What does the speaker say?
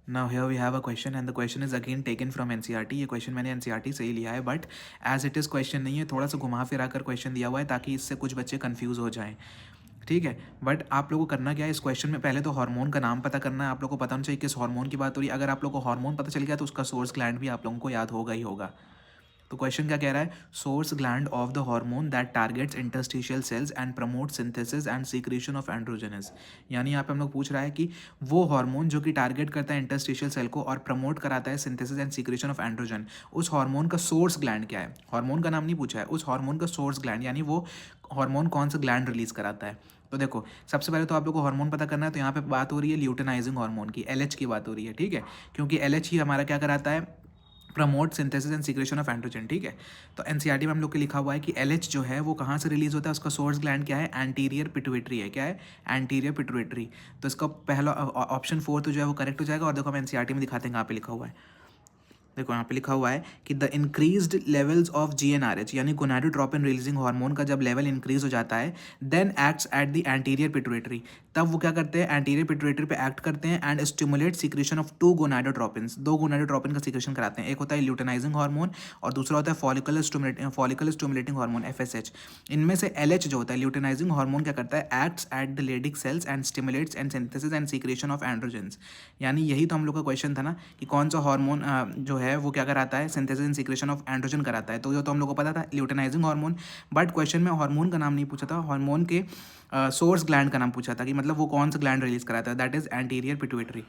Now here we have a question and the question is again taken from NCERT. ये question मैंने NCERT से ही लिया है, but as it is question नहीं है, थोड़ा सा घुमा फिरा कर क्वेश्चन दिया हुआ है ताकि इससे कुछ बच्चे कंफ्यूज हो जाएं। ठीक है, बट आप लोगों को करना क्या है इस क्वेश्चन में, पहले तो हार्मोन का नाम पता करना है। आप लोगों को पता होना चाहिए किस हार्मोन की बात हो रही है। अगर आप लोगों को हार्मोन पता चल गया तो उसका सोर्स ग्लैंड भी आप लोगों को याद होगा ही होगा। तो क्वेश्चन क्या कह रहा है, source gland of the hormone that targets interstitial cells and promote synthesis and secretion of androgens. यानी यहाँ पे हम लोग पूछ रहा है कि वो हार्मोन जो कि टारगेट करता है इंटरस्टिशियल सेल को और प्रमोट कराता है synthesis and secretion of androgen, उस हार्मोन का सोर्स ग्लैंड क्या है। हार्मोन का नाम नहीं पूछा है, उस हार्मोन का सोर्स ग्लैंड, यानी वो हार्मोन कौन सा ग्लैंड रिलीज कराता है। तो देखो, सबसे पहले तो आप लोग को हार्मोन पता करना है। तो यहाँ पे बात हो रही है ल्यूटेनाइजिंग हार्मोन की, एलएच की बात हो रही है। ठीक है, क्योंकि एलएच ही हमारा क्या कराता है, promote synthesis and secretion of androgen. ठीक है, तो एनसीईआरटी में हम लोग के लिखा हुआ है कि एलएच जो है वो कहाँ से रिलीज होता है, उसका सोर्स ग्लैंड क्या है, एंटीरियर पिट्यूटरी है। क्या है, एंटीरियर पिट्यूटरी। तो इसका पहला ऑप्शन 4 तो जो है वो करेक्ट हो जाएगा। और देखो हम एनसीईआरटी में दिखाते हैं कहाँ पे लिखा हुआ है। देखो यहाँ पे लिखा हुआ है कि the increased levels of GnRH, यानी गोनाडोट्रोपिन रिलीजिंग हार्मोन का जब लेवल इंक्रीज हो जाता है, then acts at the anterior pituitary. तब वो क्या करते हैं, एंटीरियर पिट्यूटरी पे एक्ट करते हैं and stimulate secretion of two gonadotropins. दो गोनाडोट्रोपिन का सीक्रेशन कराते हैं, एक होता है ल्यूटेनाइजिंग हार्मोन और दूसरा होता है फॉलिकल स्टिमुलेटिंग हार्मोन एफएसएच। इनमें से एलएच जो होता है ल्यूटेनाइजिंग हार्मोन क्या करता है, acts at the Leydig cells and stimulates and synthesis and secretion of androgens. यानी यही तो हम लोग का क्वेश्चन था ना कि कौन सा हार्मोन जो है वो क्या कराता है, synthesis and secretion of androgen कराता है। तो जो तो हम लोग को पता था ल्यूटेनाइजिंग हार्मोन, बट क्वेश्चन में हार्मोन का नाम नहीं पूछा था, हार्मोन के सोर्स ग्लैंड का नाम पूछा था कि मतलब वो कौन सा ग्लैंड रिलीज कराता है, दैट इज एंटीरियर पिट्यूटरी।